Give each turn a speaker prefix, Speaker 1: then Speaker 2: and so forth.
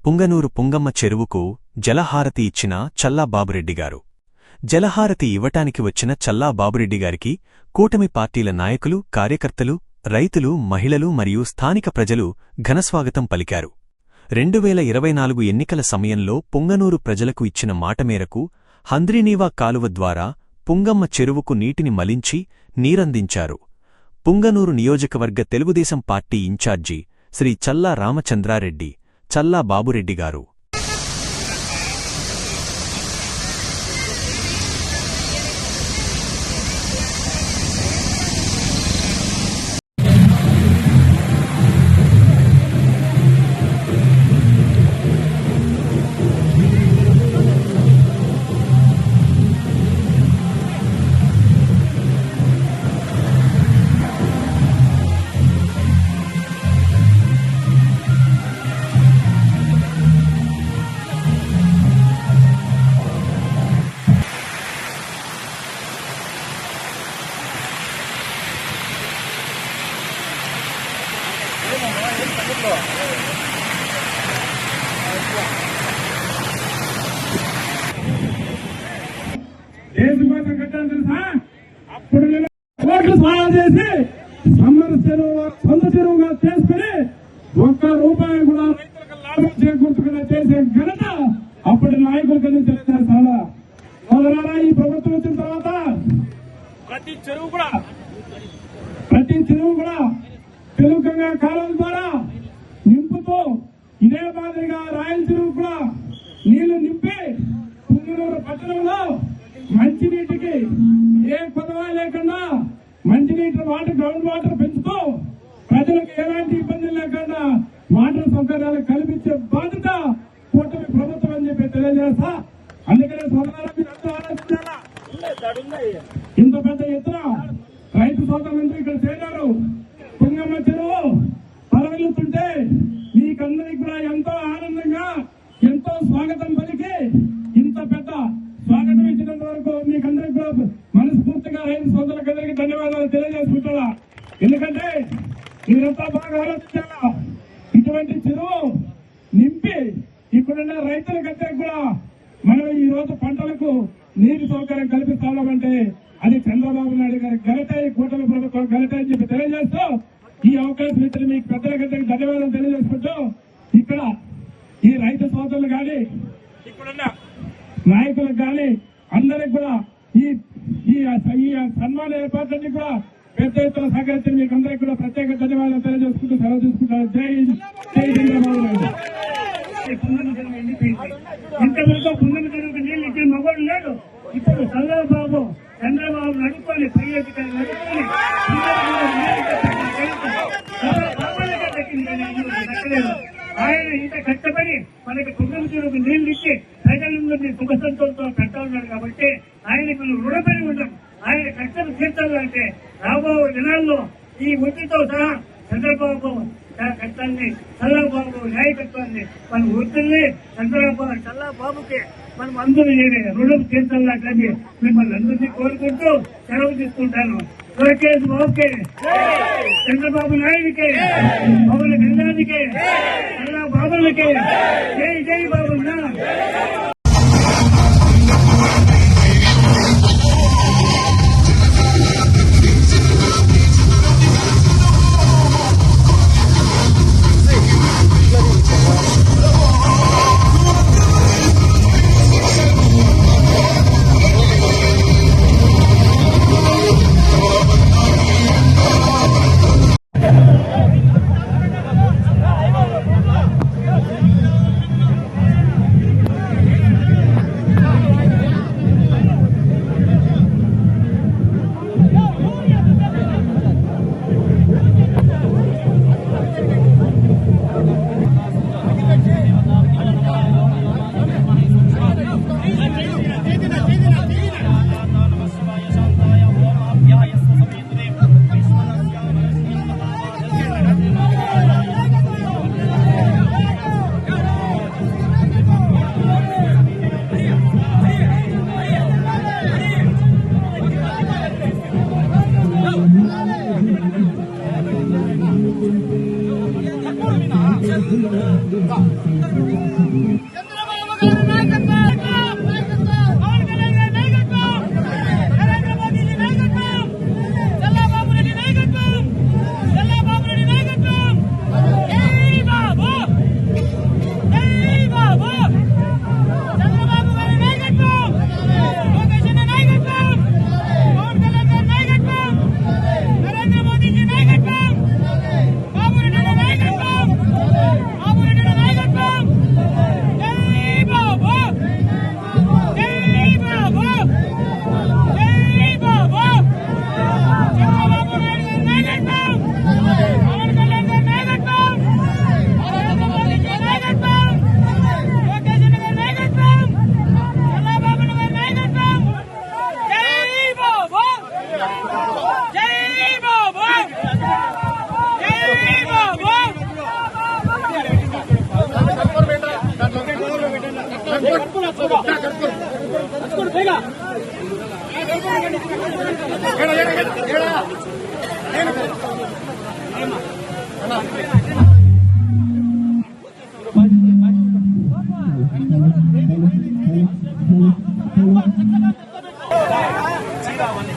Speaker 1: పుంగనూరు పుంగమ్మ చెరువుకు జలహారతి ఇచ్చిన చల్లా బాబురెడ్డిగారు. జలహారతి ఇవ్వటానికి వచ్చిన చల్లా బాబురెడ్డిగారికి కూటమి పార్టీల నాయకులు, కార్యకర్తలు, రైతులు, మహిళలు మరియు స్థానిక ప్రజలు ఘనస్వాగతం పలికారు. 2024 ఎన్నికల సమయంలో పుంగనూరు ప్రజలకు ఇచ్చిన మాట మేరకు హంద్రీనీవా కాలువ ద్వారా పుంగమ్మ చెరువుకు నీటిని మలించి నీరందించారు. పుంగనూరు నియోజకవర్గ తెలుగుదేశం పార్టీ ఇన్ఛార్జి శ్రీ చల్లా రామచంద్రారెడ్డి, చల్లా బాబురెడ్డిగారు.
Speaker 2: దేశం కట్టాలి తెలుసా? అప్పుడు కోట్లు సహాయం చేసి సమ్మర్ చెరువు సొంత చెరువుగా చేసుకుని ₹1 కూడా రైతులకు లాభం చేకూర్చుకుని చేసే ఘనత అప్పటి నాయకులకి తెలియజేస్తాడా. మొదలరా ఈ ప్రభుత్వం వచ్చిన తర్వాత ప్రతి చెరువు కూడా తెలుగుగా కాలువల ద్వారా నింపుతూ ఇదే మాదిరిగా రాయల చెరువు కూడా నీళ్లు నింపి పుంగనూరు పట్టణంలో మంచినీటికి ఏ కొదవ లేకుండా మంచినీటి గ్రౌండ్ వాటర్ పెంచుతూ ప్రజలకు ఎలాంటి ఇబ్బందులు లేకుండా వాటర్ సౌకర్యాలు కల్పించే బాధ్యత కూటమి ప్రభుత్వం అని చెప్పి తెలియజేస్తా. అందుకనే సోదరులు మీరంతా ఆలోచించాలా. ఇంత పెద్ద ఎత్తున రైతు సోదరులందరూ ఇక్కడ చేరారు. పుంగమ్మ చెరువు పరవెళ్తుంటే మీకందరికి కూడా ఎంతో ఆనందంగా ఎంతో స్వాగతం పలికి ఇంత పెద్ద స్వాగతం ఇచ్చినంత వరకు మీకందరికి కూడా మనస్ఫూర్తిగా రైతు సోదరులందరికీ ధన్యవాదాలు తెలియజేసుకుంటా. ఎందుకంటే మీరంతా బాగా ఆలోచించాలా. ఇటువంటి చెరువు నింపి ఇక్కడున్న రైతులకందరికీ కూడా మనం ఈ రోజు పంటలకు నీటి సౌకర్యం కల్పిస్తామంటే అది చంద్రబాబు నాయుడు గారి ఘనత, ఈ కూటమి ప్రభుత్వం ఘనత అని చెప్పి తెలియజేస్తూ ఈ అవకాశం ఇచ్చిన మీకు పెద్దలకందరికీ ధన్యవాదాలు తెలియజేసుకుంటూ ఇక్కడ ఈ రైతు సోదరులు కానీ ఇక్కడున్న నాయకులకు కానీ అందరికి కూడా ఈ సన్మాన ఏర్పాట్లన్నీ కూడా పెద్ద ఎత్తున సహకరించిన మీకు అందరికీ కూడా ప్రత్యేక ధన్యవాదాలు తెలియజేసుకుంటూ సెలవు తీసుకుంటారు. జై చంద్రబాబు నాయుడు. ఇంతవరకు పుంగమ్మ చెరువుకు నీళ్లు ఇచ్చిన మగవాడు లేడు. ఇప్పుడు చంద్రబాబు నడుపుకొని పై అధికారులు నడుపుకొని ఆయన ఇంత కష్టపడి మనకి పుంగమ్మ చెరువుకు నీళ్లు ఇచ్చి ప్రజలందరినీ సుఖ సంతోషంతో పెడతా ఉన్నాడు. కాబట్టి ఆయనకు రుణపడి ఉంటాం. ఆయన కష్టం తీర్చాలంటే రాబో దినాల్లో ఈ వృత్తితో సహా చంద్రబాబు కష్టాన్ని, చల్లాబాబు నాయకత్వాన్ని, మన వృత్తుల్ని చల్లాబాబుకి మనం అందరూ రుణం తీర్చాలని మిమ్మల్ని అందరినీ కోరుకుంటూ సెలవు తీసుకుంటాను. లోకేష్ బాబుకి, చంద్రబాబు నాయుడికి, పవన్ కళ్యాణ్కి, చల్లాబాబులకి జై జై బాబు.
Speaker 3: చంద్రబాబు గారి నాయకత్వం, పవన్ కళ్యాణ్ గారి నాయకత్వం, నరేంద్ర మోదీ నాయకత్వం, చల్లాబాబు రెడ్డి నాయకత్వం, చల్లాబాబు రెడ్డి నాయకత్వం. జై బాబు, జై బాబు. చంద్రబాబు గారి నాయకత్వం, లోకేష్ అన్న నాయకత్వం, పవన్ కళ్యాణ్ గారి నాయకత్వం, నరేంద్ర మోదీ నాయకత్వం, బాబు రెడ్డి నాయకత్వం, బాబు రెడ్డి నాయకత్వం. జై బాబు, జై బాబు, జై బాబు. చంద్రబాబు నాయుడు గారి నాయకత్వం, పవన్ కళ్యాణ్ గారి నాయకత్వం, నరేంద్ర మోదీ నాయకత్వం, లోకేష్ అన్న గారి నాయకత్వం, చంద్రబాబు గారి నాయకత్వం. జై బాబు, జై బాబు, జై బాబు.
Speaker 4: శ్రీరామని